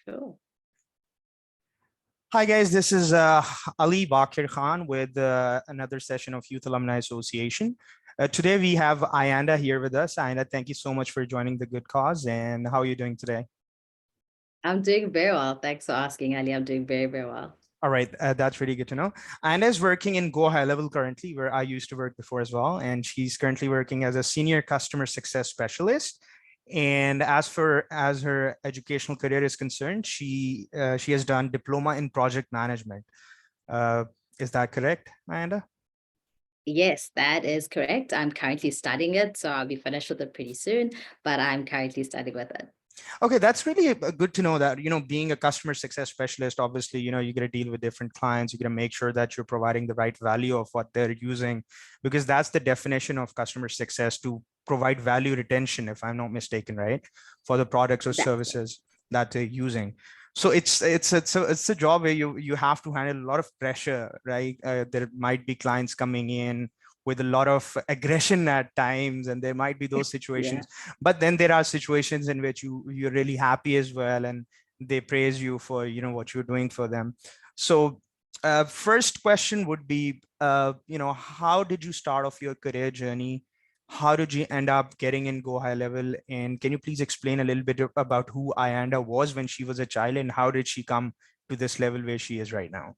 Sure. Hi guys, this is Ali Baqir Khan with another session of Youth Alumni Association. Today we have Ayanda here with us. Ayanda, thank you so much for joining the good cause. And how are you doing today? I'm doing very well. Thanks for asking, Ali. I'm doing very, very well. All right, that's really good to know. Ayanda is working in Go High Level currently, where I used to work before as well. And she's currently working as a senior customer success specialist. And as her educational career is concerned, she has done diploma in project management. Is that correct, Ayanda? Yes, that is correct. I'm currently studying it, so I'll be finished with it pretty soon, but I'm currently studying with it. Okay, that's really good to know that, being a customer success specialist, obviously, you got to deal with different clients. You got to make sure that you're providing the right value of what they're using, because that's the definition of customer success, to provide value retention, if I'm not mistaken, right? For the products or services that they're using. So it's a job where you have to handle a lot of pressure, right? There might be clients coming in with a lot of aggression at times, and there might be those situations. But then there are situations in which you're really happy as well, and they praise you for what you're doing for them. So first question would be, how did you start off your career journey? How did you end up getting in Go High Level? And can you please explain a little bit about who Ayanda was when she was a child, and how did she come to this level where she is right now?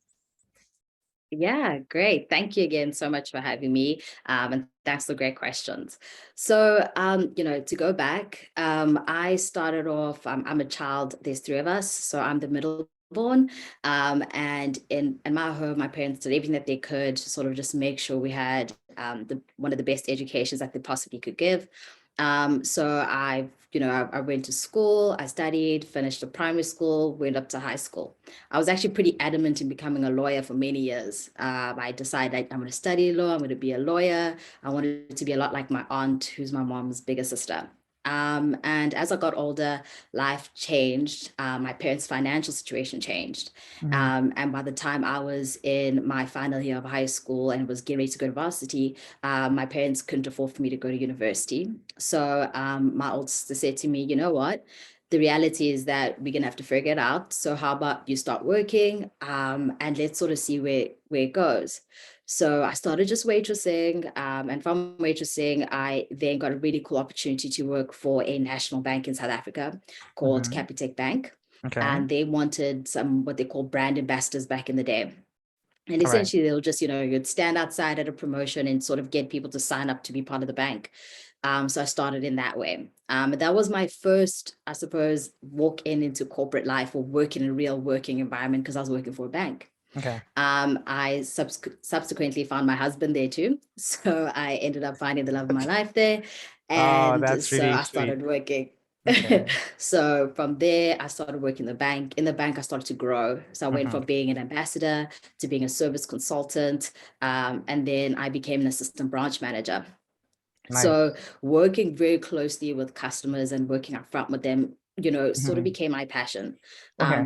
Yeah, great. Thank you again so much for having me. And thanks for great questions. So, to go back, I started off, I'm a child, there's three of us. So I'm the middle born. And in my home, my parents did everything that they could to sort of just make sure we had one of the best educations that they possibly could give. So I went to school, I studied, finished the primary school, went up to high school. I was actually pretty adamant in becoming a lawyer for many years. I decided I'm going to study law, I'm going to be a lawyer. I wanted to be a lot like my aunt, who's my mom's bigger sister. And as I got older, life changed. My parents' financial situation changed. And by the time I was in my final year of high school and was getting ready to go to varsity, my parents couldn't afford for me to go to university. So my older sister said to me, you know what? The reality is that we're going to have to figure it out. So how about you start working and let's sort of see where it goes. So I started just waitressing, and from waitressing, I then got a really cool opportunity to work for a national bank in South Africa called Capitec Bank. Okay. And they wanted some what they call brand ambassadors back in the day. And essentially, they'll just, you'd stand outside at a promotion and sort of get people to sign up to be part of the bank. So I started in that way. That was my first, I suppose, walk into corporate life or work in a real working environment, because I was working for a bank. Okay. I subsequently found my husband there too. So I ended up finding the love of my life there. And that's so really I started working. Okay. So from there, I started working in the bank. In the bank, I started to grow. So I went from being an ambassador to being a service consultant. And then I became an assistant branch manager. Nice. So working very closely with customers and working up front with them, sort of became my passion,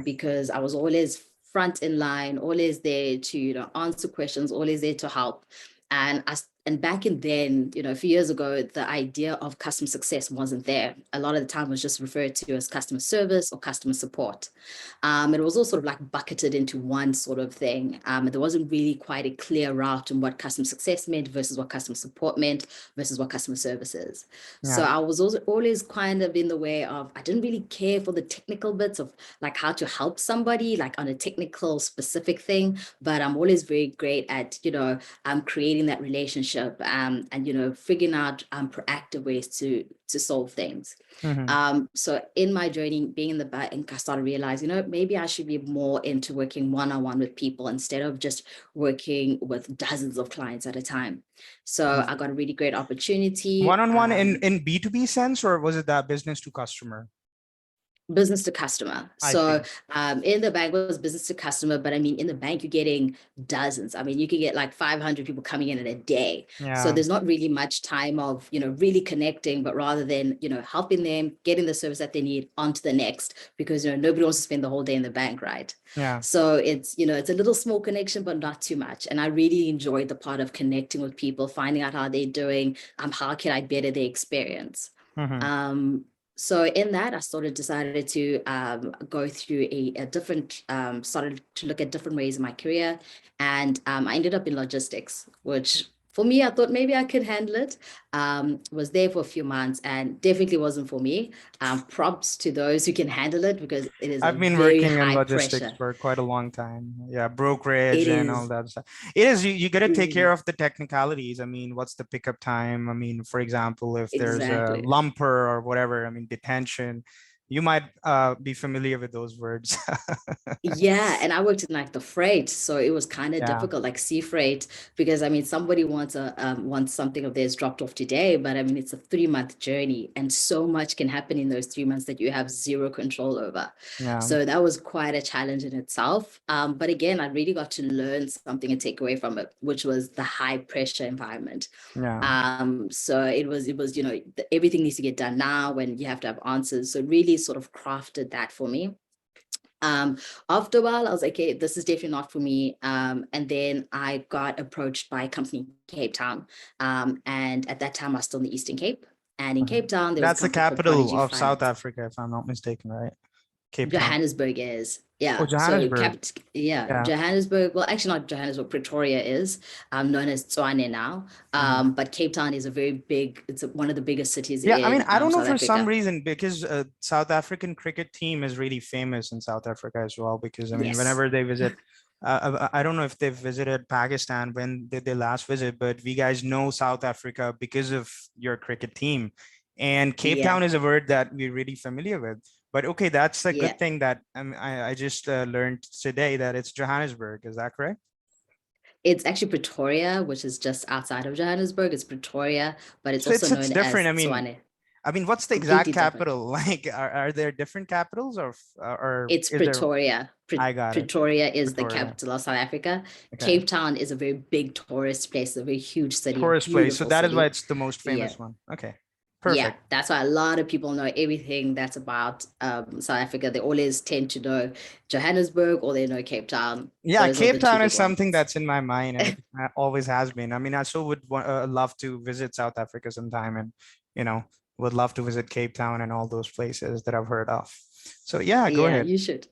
because I was always front in line, always there to, answer questions, always there to help. And back in then, a few years ago, the idea of customer success wasn't there. A lot of the time it was just referred to as customer service or customer support. It was all sort of like bucketed into one sort of thing. There wasn't really quite a clear route on what customer success meant versus what customer support meant versus what customer service is. So I was also always kind of in the way of, I didn't really care for the technical bits of like how to help somebody, like on a technical specific thing, but I'm always very great at, creating that relationship and figuring out proactive ways to solve things. So in my journey being in the bank, I started realizing, maybe I should be more into working one-on-one with people instead of just working with dozens of clients at a time. So I got a really great opportunity. One-on-one in B2B sense, or was it that business to customer? Business to customer. So in the bank was business to customer, but I mean, in the bank, you're getting dozens. I mean, you could get like 500 people coming in a day. So there's not really much time of, really connecting, but rather than, helping them, getting the service that they need onto the next, because, nobody wants to spend the whole day in the bank, right? So it's, it's a little small connection, but not too much. And I really enjoyed the part of connecting with people, finding out how they're doing, how can I better their experience. So in that, I sort of decided to go through a different, started to look at different ways in my career. And I ended up in logistics, which for me, I thought maybe I could handle it. Was there for a few months and definitely wasn't for me. Props to those who can handle it because it is a I've been very working in high logistics pressure. for quite a long time. Yeah, brokerage It and all is, that stuff. It is, you got to it take care is of the technicalities. I mean, what's the pickup time? I mean, for example, if there's a exactly. lumper or whatever, I mean, detention, you might be familiar with those words. Yeah, and I worked in like the freight, so it was kind of Yeah, difficult, like sea freight, because I mean somebody wants something of theirs dropped off today, but I mean it's a 3 month journey, and so much can happen in those 3 months that you have zero control over. yeah, So that was quite a challenge in itself. But again, I really got to learn something and take away from it, which was the high pressure environment. yeah. So it was everything needs to get done now when you have to have answers. So it really sort of crafted that for me. Um, After a while, I was like, okay, this is definitely not for me. And then I got approached by a company in Cape Town. And at that time, I was still in the Eastern Cape. And in Uh-huh. Cape Town, there was a That's the company called capital Prodigy of South Finance. Africa, if I'm not mistaken, right? Cape Town. Johannesburg is, Oh, yeah. So Johannesburg. yeah, Yeah. Johannesburg, well, actually not Johannesburg, Pretoria is known as Tshwane now. Mhm. But Cape Town is a very big, one of the biggest cities Yeah, I mean, in I don't know South for some Africa. reason because South African cricket team is really famous in South Africa as well. Because I mean, Yes. whenever they visit, I don't know if they've visited Pakistan when did they last visit, but we guys know South Africa because of your cricket team. And Cape Yeah. Town is a word that we're really familiar with. But okay, that's a Yeah. good thing that I just learned today that it's Johannesburg. Is that correct? It's actually Pretoria, which is just outside of Johannesburg. It's Pretoria, but it's So also it's known different. as Tshwane. I mean, what's the exact Completely different. capital? Like, are there different capitals or It's is there? Pretoria. I got it. Pretoria is the Pretoria. capital of South Africa. Okay. Cape Town is a very big tourist place, a very huge city, a Tourist place. So beautiful that is why city. it's the most Yeah. famous one. Okay. Yeah, Perfect. that's why a lot of people know everything that's about South Africa. They always tend to know Johannesburg or they know Cape Town. Yeah, Those are Cape the two Town is big something ones. that's in my mind, and it always has been. I mean, I so would love to visit South Africa sometime, and you know, would love to visit Cape Town and all those places that I've heard of. So yeah, go Yeah, ahead. you should.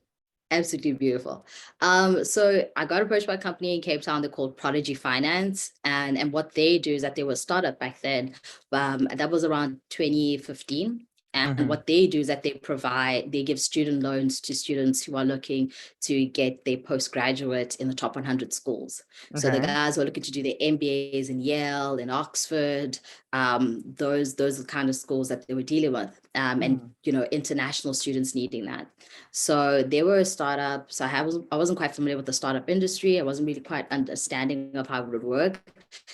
Absolutely beautiful. So I got approached by a company in Cape Town. They're called Prodigy Finance, and what they do is that they were a startup back then. That was around 2015. And Hmm. what they do is that they give student loans to students who are looking to get their postgraduate in the top 100 schools. So the Okay. guys who are looking to do their MBAs in Yale, in Oxford, those are the kind of schools that they were dealing with, and Hmm. international students needing that. So they were a startup. So I wasn't quite familiar with the startup industry. I wasn't really quite understanding of how it would work.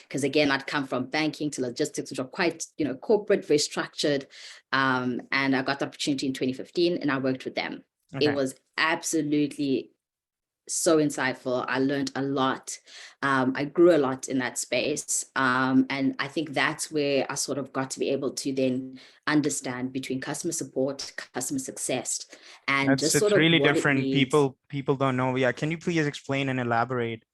Because again, I'd come from banking to logistics, which are quite, corporate, very structured. And I got the opportunity in 2015 and I worked with them. It Okay. was absolutely so insightful. I learned a lot. I grew a lot in that space. And I think that's where I sort of got to be able to then understand between customer support, customer success, and just sort It's of really what it different. means. People don't know. Yeah, can you please explain and elaborate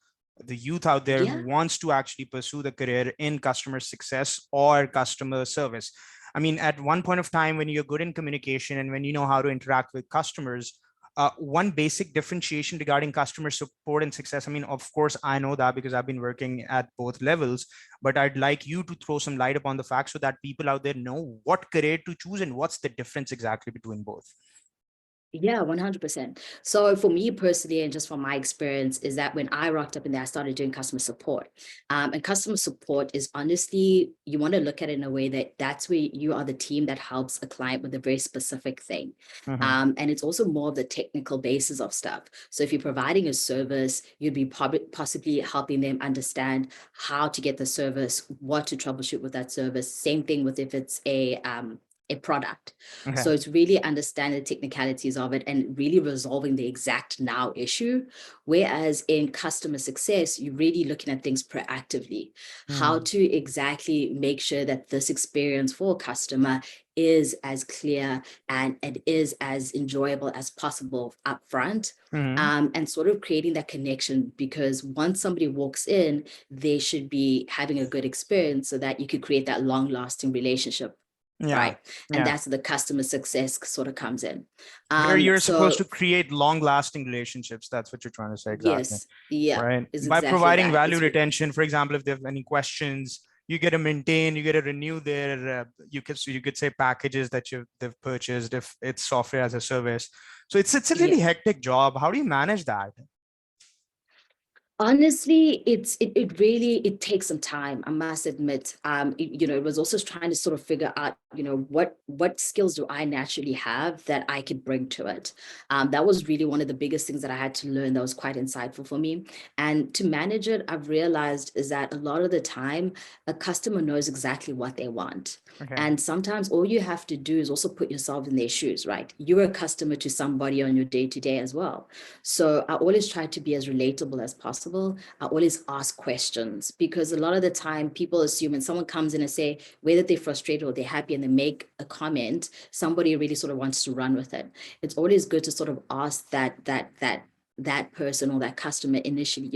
the youth out there who Yeah. wants to actually pursue the career in customer success or customer service? I mean, at one point of time, when you're good in communication and when you know how to interact with customers, one basic differentiation regarding customer support and success. I mean, of course, I know that because I've been working at both levels, but I'd like you to throw some light upon the fact so that people out there know what career to choose and what's the difference exactly between both. Yeah, 100%. So for me personally, and just from my experience, is that when I rocked up in there, I started doing customer support. And customer support is honestly, you want to look at it in a way that that's where you are the team that helps a client with a very specific thing. Mhm. And it's also more of the technical basis of stuff. So if you're providing a service, you'd be possibly helping them understand how to get the service, what to troubleshoot with that service. Same thing with if it's a product. Okay. So it's really understanding the technicalities of it and really resolving the exact now issue. Whereas in customer success, you're really looking at things proactively, how Mm. to exactly make sure that this experience for a customer is as clear and it is as enjoyable as possible upfront. Mhm. And sort of creating that connection, because once somebody walks in, they should be having a good experience so that you could create that long lasting relationship. Yeah. right? And Yeah. that's the customer success sort of comes in. Where you're supposed So to create long lasting relationships. That's what you're trying to say. Exactly. yes, yeah, Right. is By exactly providing that. value retention, for example, if they have any questions, you get to maintain, you get to renew their, you could say packages that they've purchased if it's software as a service. So it's a really Yeah. hectic job. How do you manage that? Honestly, it really it takes some time, I must admit. It was also trying to sort of figure out, what skills do I naturally have that I could bring to it. That was really one of the biggest things that I had to learn that was quite insightful for me. And to manage it, I've realized is that a lot of the time, a customer knows exactly what they want. Okay. And sometimes all you have to do is also put yourself in their shoes, right? You're a customer to somebody on your day to day as well. So I always try to be as relatable as possible. I always ask questions because a lot of the time people assume when someone comes in and say whether they're frustrated or they're happy and they make a comment, somebody really sort of wants to run with it. It's always good to sort of ask that person or that customer initially,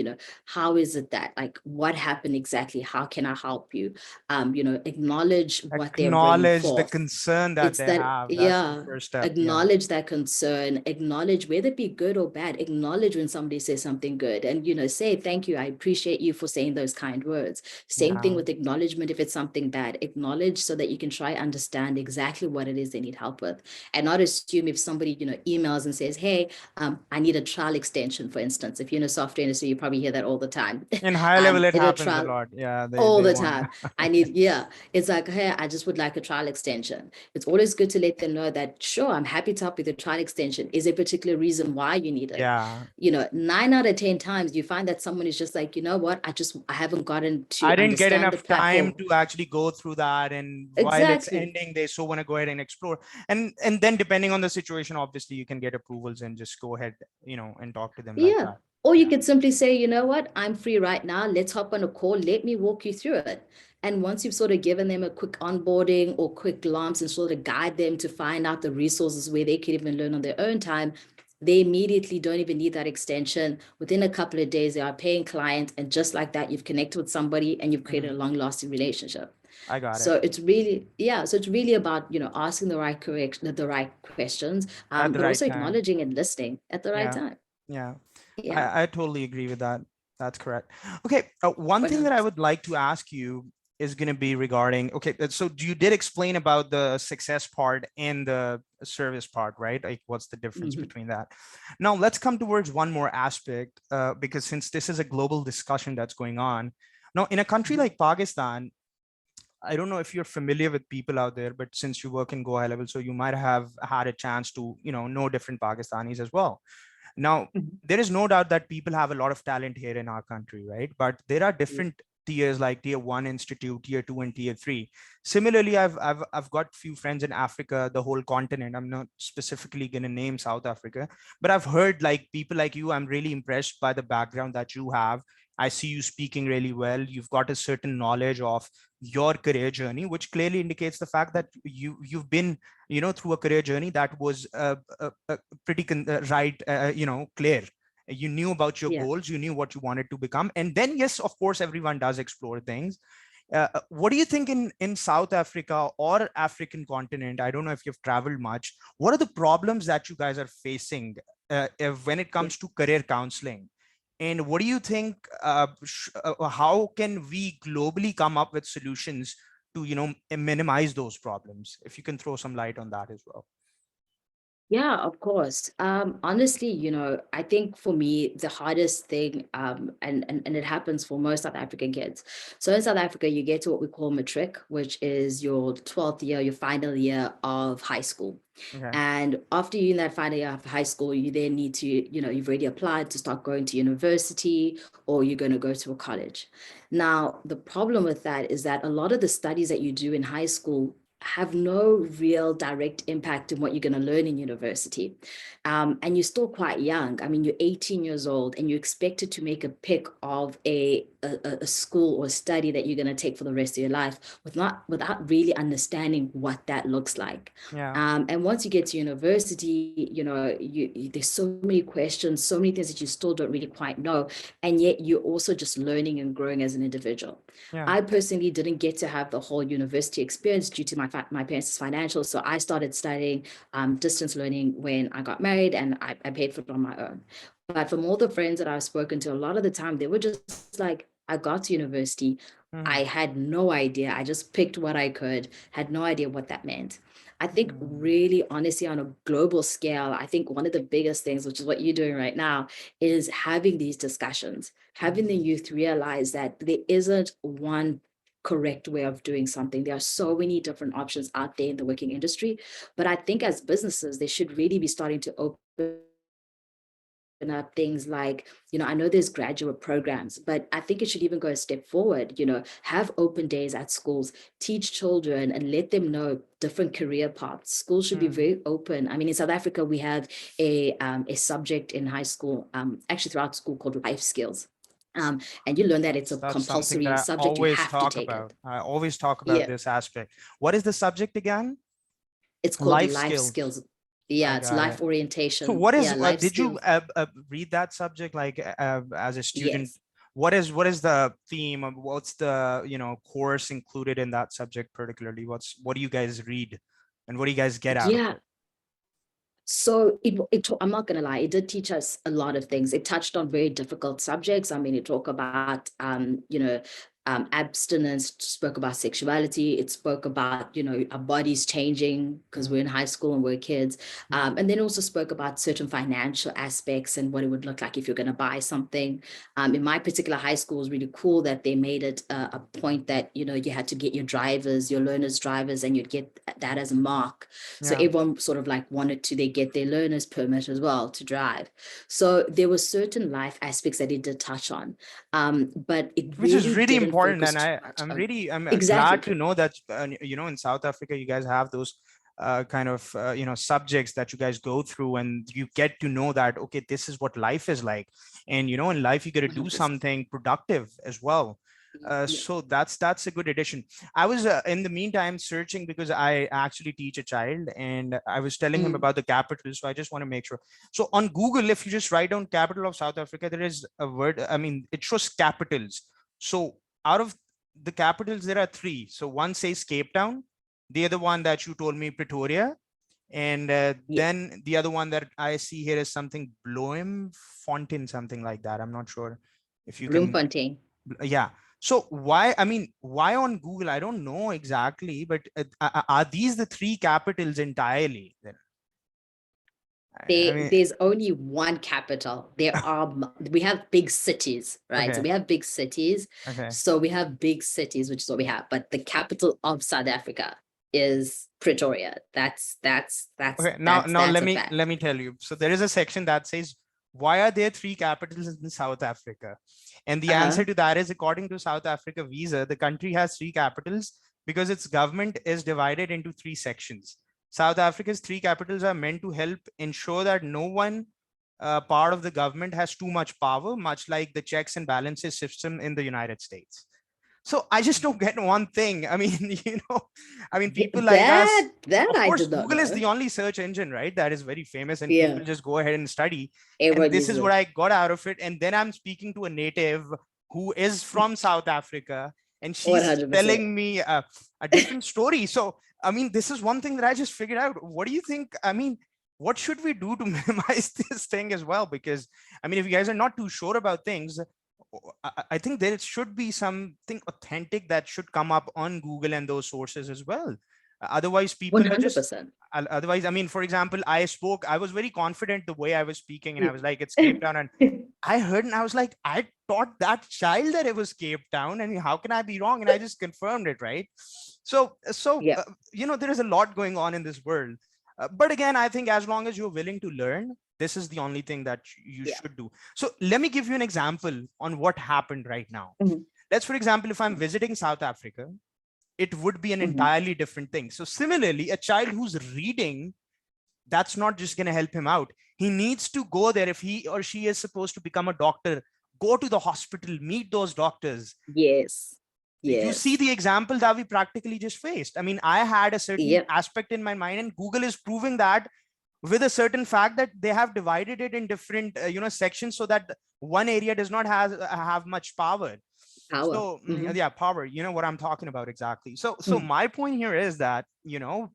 how is it that, like, what happened exactly? How can I help you? Acknowledge what they're bringing Acknowledge the forth. concern that It's they that, have. That's the yeah, first step. Yeah. acknowledge that concern, acknowledge whether it be good or bad, acknowledge when somebody says something good, and say thank you, I appreciate you for saying those kind words. Same thing Yeah. with acknowledgement. If it's something bad, acknowledge so that you can try understand exactly what it is they need help with, and not assume if somebody emails and says, hey, I need a trial extension, for instance. If you're in a software industry, you probably hear that all the time. In high level, it In a happens a trial lot. Yeah. all They the want. time. I need, yeah. It's like, hey, I just would like a trial extension. It's always good to let them know that, sure, I'm happy to help with the trial extension. Is there a particular reason why you need it? Yeah. 9 out of 10 times you find that someone is just like, you know what, I haven't gotten to I didn't get understand the enough time platform. to actually go through that, and while it's Exactly. ending, they so want to go ahead and explore. And then depending on the situation, obviously, you can get approvals and just go ahead, and talk to them like Yeah. that. Or you Yeah, could simply say, you know what, I'm free right now. Let's hop on a call. Let me walk you through it. And once you've sort of given them a quick onboarding or quick glance and sort of guide them to find out the resources where they could even learn on their own time, they immediately don't even need that extension. Within a couple of days, they are a paying client. And just like that, you've connected with somebody and you've created a mhm. long-lasting relationship. I got it. So it's really, yeah. So it's really about, asking the right questions, At the but right also time. acknowledging and listening at the right Yeah, time. yeah. Yeah. I totally agree with that. That's correct. Okay, one thing that I 100%. would like to ask you is going to be regarding, okay, so you did explain about the success part and the service part, right? Like, what's the difference Mhm. between that? Now, let's come towards one more aspect, because since this is a global discussion that's going on, now in a country Mhm. like Pakistan, I don't know if you're familiar with people out there, but since you work in Go high level, so you might have had a chance to, know different Pakistanis as well. Now, Mhm. there is no doubt that people have a lot of talent here in our country, right? But there are Yeah. different tiers like tier one institute, tier two, and tier three. Similarly, I've got few friends in Africa, the whole continent. I'm not specifically going to name South Africa, but I've heard like people like you. I'm really impressed by the background that you have. I see you speaking really well. You've got a certain knowledge of your career journey, which clearly indicates the fact that you've been through a career journey that was pretty right, clear. You knew about your Yeah. goals, you knew what you wanted to become, and then yes, of course, everyone does explore things. What do you think in South Africa or African continent? I don't know if you've traveled much. What are the problems that you guys are facing when it Yeah. comes to career counseling? And what do you think? How can we globally come up with solutions to minimize those problems? If you can throw some light on that as well. Yeah, of course. Honestly, I think for me, the hardest thing, and it happens for most South African kids. So in South Africa, you get to what we call matric, which is your 12th year, your final year of high school. Okay. And after you in that final year of high school, you then need to, you've already applied to start going to university or you're going to go to a college. Now, the problem with that is that a lot of the studies that you do in high school have no real direct impact on what you're going to learn in university. And you're still quite young. I mean, you're 18 years old and you're expected to make a pick of a school or study that you're going to take for the rest of your life without really understanding what that looks like. Yeah. And once you get to university, there's so many questions, so many things that you still don't really quite know. And yet you're also just learning and growing as an individual. Yeah. I personally didn't get to have the whole university experience due to my my parents' financial. So I started studying distance learning when I got married, and I paid for it on my own. But from all the friends that I've spoken to, a lot of the time, they were just like, I got to university, Mhm. I had no idea. I just picked what I could, had no idea what that meant. I think Mhm. really, honestly, on a global scale, I think one of the biggest things, which is what you're doing right now, is having these discussions, having the Mhm. youth realize that there isn't one correct way of doing something. There are so many different options out there in the working industry. But I think as businesses, they should really be starting to open up things like, I know there's graduate programs, but I think it should even go a step forward, have open days at schools, teach children and let them know different career paths. Schools should be Mhm. very open. I mean, in South Africa, we have a subject in high school, actually throughout school, called life skills. And you learn that it's a That's something that compulsory I subject. You always have to talk take about. it. I always talk about Yeah, this aspect. What is the subject again? it's called Life life skills. skills. I Yeah, it's got it. life So orientation. what is, Yeah, life did you skills. read that subject like as a student? Yes. What is the theme of, what's the, course included in that subject particularly? What do you guys read and what do you guys get out of Yeah. it? So I'm not going to lie, it did teach us a lot of things. It touched on very difficult subjects. I mean, it talked about, abstinence, spoke about sexuality. It spoke about, our bodies changing because we're in Mhm. high school and we're kids. Mhm. And then also spoke about certain financial aspects and what it would look like if you're going to buy something. In my particular high school, it was really cool that they made it a point that, you had to get your learner's drivers, and you'd get that as a mark. So Yeah. everyone sort of like wanted to, they get their learner's permit as well to drive. So there were certain life aspects that it did touch on, but it Which is really really didn't important, focus and too much I'm on really, glad exactly. to know that in South Africa you guys have those kind of subjects that you guys go through, and you get to know that, okay, this is what life is like, and in life you got to do 100%. something productive as well. Yeah. So that's a good addition. I was in the meantime searching because I actually teach a child, and I was telling him Mm, about the capital, so I just want to make sure. So on Google, if you just write down capital of South Africa, there is a word, I mean, it shows capitals. So out of the capitals, there are three. So one says Cape Town, the other one that you told me, Pretoria, and yeah. then the other one that I see here is something Bloemfontein, something like that. I'm not sure if you can, Bloemfontein. yeah. So why, I mean, why on Google? I don't know exactly, but are these the three capitals entirely? Then I mean, There's only one capital. We have big cities, right? So okay, we have big cities. okay. So we have big cities, which is what we have. But the capital of South Africa is Pretoria. Okay, now That's let a me fact. tell you. So there is a section that says, why are there three capitals in South Africa? And the answer Uh-huh. to that is, according to South Africa Visa, the country has three capitals because its government is divided into three sections. South Africa's three capitals are meant to help ensure that no one part of the government has too much power, much like the checks and balances system in the United States. So I just don't get one thing. I mean, people like us, That of I course, did not Google is know. the only search engine, right? That is very famous, and Yeah, people just go ahead and study. And everyone this uses is what it. I got out of it. And then I'm speaking to a native who is from South Africa, and she's 100%. telling me a different story. So, I mean, this is one thing that I just figured out. What do you think? I mean, what should we do to minimize this thing as well? Because, I mean, if you guys are not too sure about things, I think there should be something authentic that should come up on Google and those sources as well. Otherwise, people are just, 100%. otherwise, I mean, for example, I was very confident the way I was speaking, and I was like, it's Cape Town. And I heard and I was like, I taught that child that it was Cape Town, and how can I be wrong? And I just confirmed it, right? Yeah, There is a lot going on in this world. But again, I think as long as you're willing to learn, this is the only thing that you yeah. should do. So let me give you an example on what happened right now. Mhm, Let's, for example, if I'm visiting South Africa, it would be an mhm. entirely different thing. So similarly, a child who's reading, that's not just going to help him out. He needs to go there. If he or she is supposed to become a doctor, go to the hospital, meet those doctors. Yes. You see Yes. the example that we practically just faced. I mean, I had a certain Yep. aspect in my mind, and Google is proving that with a certain fact that they have divided it in different sections, so that one area does not have much power. Power. So Hmm. yeah, power, you know what I'm talking about exactly. So Mm. my point here is that, uh,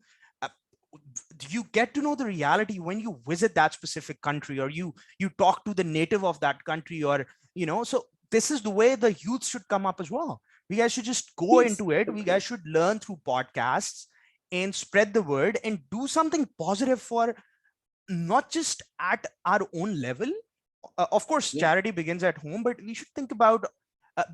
you get to know the reality when you visit that specific country, or you talk to the native of that country, or so this is the way the youth should come up as well. We guys should just go Yes. into it. We guys should learn through podcasts and spread the word and do something positive for not just at our own level. Of course, Yeah. charity begins at home, but we should think about.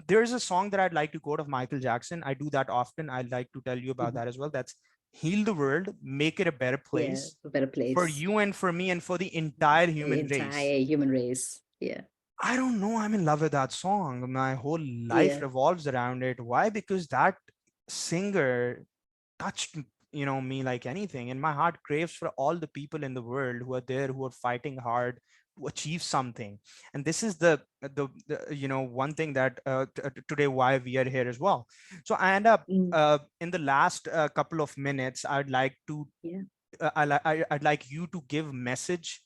There's a song that I'd like to quote of Michael Jackson. I do that often. I'd like to tell you about Mhm. that as well. That's heal the world, make it a better Yeah. place A better for place. you and for me and for the entire The human race. entire human race. Yeah. I don't know. I'm in love with that song. My whole life Yeah. revolves around it. Why? Because that singer touched me like anything, and my heart craves for all the people in the world who are there, who are fighting hard to achieve something. And this is the one thing that today why we are here as well. So I end up Mm. in the last couple of minutes, I'd like to Yeah. I'd like you to give message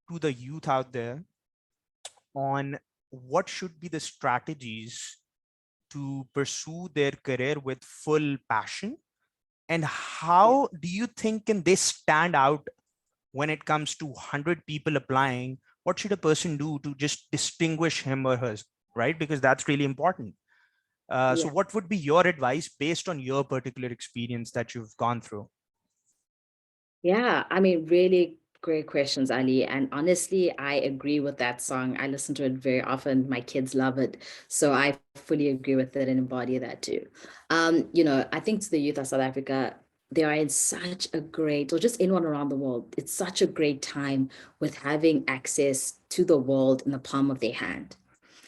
to the youth out there on what should be the strategies to pursue their career with full passion, and Yeah. how do you think can they stand out when it comes to 100 people applying? What should a person do to just distinguish him or hers, right? Because that's really important. So Yeah. what would be your advice based on your particular experience that you've gone through? Yeah, I mean, really great questions, Ali. And honestly, I agree with that song. I listen to it very often. My kids love it. So I fully agree with it and embody that too. I think to the youth of South Africa, they are in such a great, or just anyone around the world, it's such a great time with having access to the world in the palm of their hand.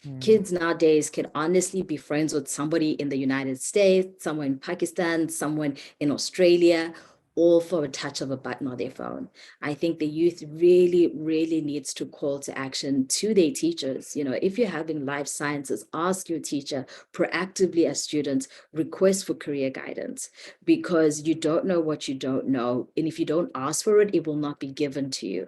Mm, Kids nowadays can honestly be friends with somebody in the United States, someone in Pakistan, someone in Australia, all for a touch of a button on their phone. I think the youth really, really needs to call to action to their teachers. If you're having life sciences, ask your teacher proactively as students, request for career guidance, because you don't know what you don't know. And if you don't ask for it, it will not be given to you.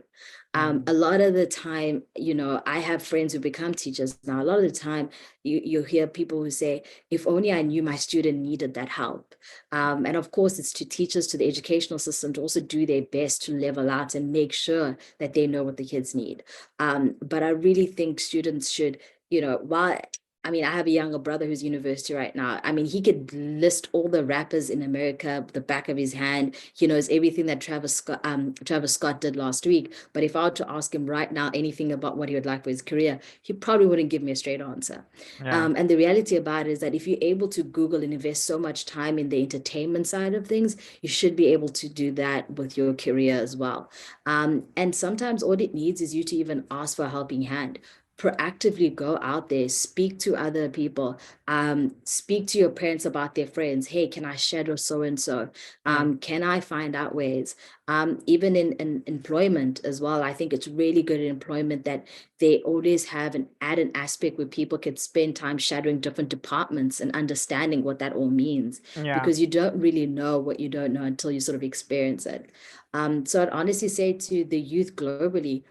A mm, lot of the time, I have friends who become teachers now. A lot of the time, you hear people who say, if only I knew my student needed that help. And of course, it's to teachers, to the educational system to also do their best to level out and make sure that they know what the kids need. But I really think students should, while I mean, I have a younger brother who's university right now. I mean, he could list all the rappers in America, the back of his hand. He knows everything that Travis Scott did last week. But if I were to ask him right now anything about what he would like for his career, he probably wouldn't give me a straight answer. yeah. And the reality about it is that if you're able to Google and invest so much time in the entertainment side of things, you should be able to do that with your career as well. And sometimes all it needs is you to even ask for a helping hand. Proactively go out there, speak to other people, speak to your parents about their friends. Hey, can I shadow so and so? Mm, Can I find out ways? Even in employment as well, I think it's really good in employment that they always have an added aspect where people can spend time shadowing different departments and understanding what that all means, yeah. because you don't really know what you don't know until you sort of experience it. So I'd honestly say to the youth globally,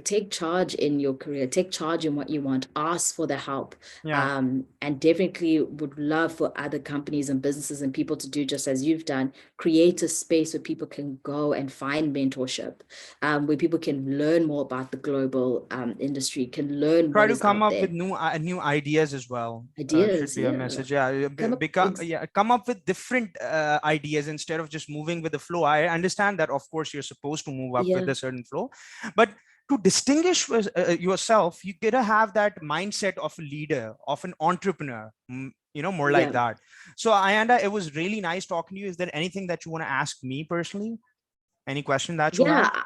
take charge in your career, take charge in what you want, ask for the help. Yeah. And definitely would love for other companies and businesses and people to do just as you've done, create a space where people can go and find mentorship, where people can learn more about the global industry, can learn Try what to is come out up with there. new ideas as well. Should Ideas, be a yeah. message. Yeah, Come up, become, yeah, come up with different ideas instead of just moving with the flow. I understand that, of course, you're supposed to move up with yeah, a certain flow, but to distinguish yourself, you gotta have that mindset of a leader, of an entrepreneur. More like yeah, that. So, Ayanda, it was really nice talking to you. Is there anything that you want to ask me personally? Any question that you have? yeah.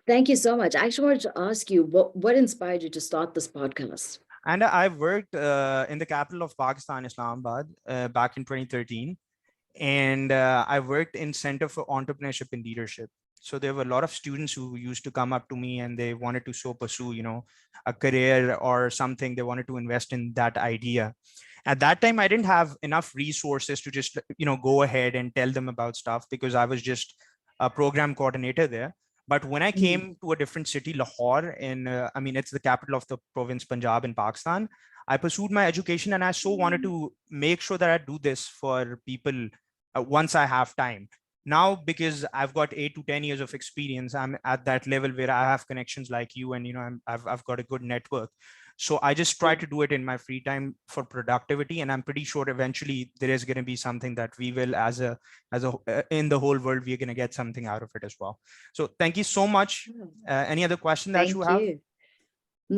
Thank you so much. I actually wanted to ask you what inspired you to start this podcast? And I worked in the capital of Pakistan, Islamabad, back in 2013. And I worked in Center for Entrepreneurship and Leadership. So there were a lot of students who used to come up to me and they wanted to so pursue, a career or something. They wanted to invest in that idea. At that time, I didn't have enough resources to just, go ahead and tell them about stuff because I was just a program coordinator there. But when I Mm. came to a different city, Lahore, I mean, it's the capital of the province Punjab in Pakistan, I pursued my education, and I so wanted to make sure that I do this for people once I have time. Now, because I've got 8 to 10 years of experience, I'm at that level where I have connections like you, and I've got a good network. So I just try to do it in my free time for productivity, and I'm pretty sure eventually there is going to be something that we will, in the whole world, we're going to get something out of it as well. So thank you so much. Any other question that you Thank have? you.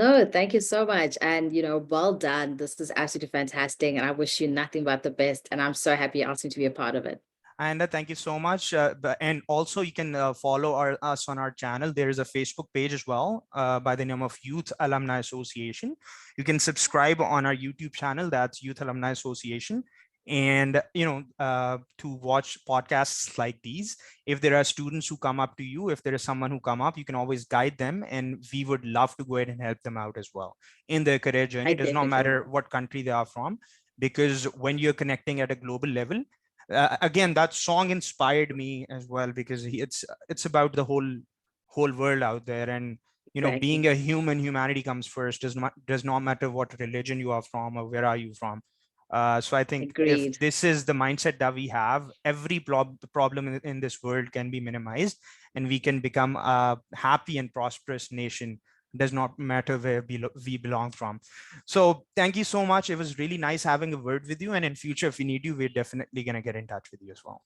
No, thank you so much. And, well done. This is absolutely fantastic. And I wish you nothing but the best. And I'm so happy you asked me to be a part of it. And thank you so much. And also, you can follow us on our channel. There is a Facebook page as well by the name of Youth Alumni Association. You can subscribe on our YouTube channel. That's Youth Alumni Association. And to watch podcasts like these, if there are students who come up to you, if there is someone who come up, you can always guide them, and we would love to go ahead and help them out as well in their career journey. I It does not definitely matter will. what country they are from, because when you're connecting at a global level, again, that song inspired me as well, because it's about the whole world out there. And being Exactly. a human, humanity comes first. Does not matter what religion you are from or where are you from. So I think if Agreed. this is the mindset that we have, every problem in this world can be minimized, and we can become a happy and prosperous nation. Does not matter where we belong from. So thank you so much. It was really nice having a word with you. And in future, if we need you, we're definitely going to get in touch with you as well.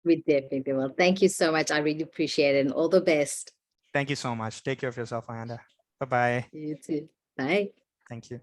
We definitely will. Thank you so much. I really appreciate it. And all the best. Thank you so much. Take care of yourself, Ayanda. Bye-bye. You too. Bye. Thank you.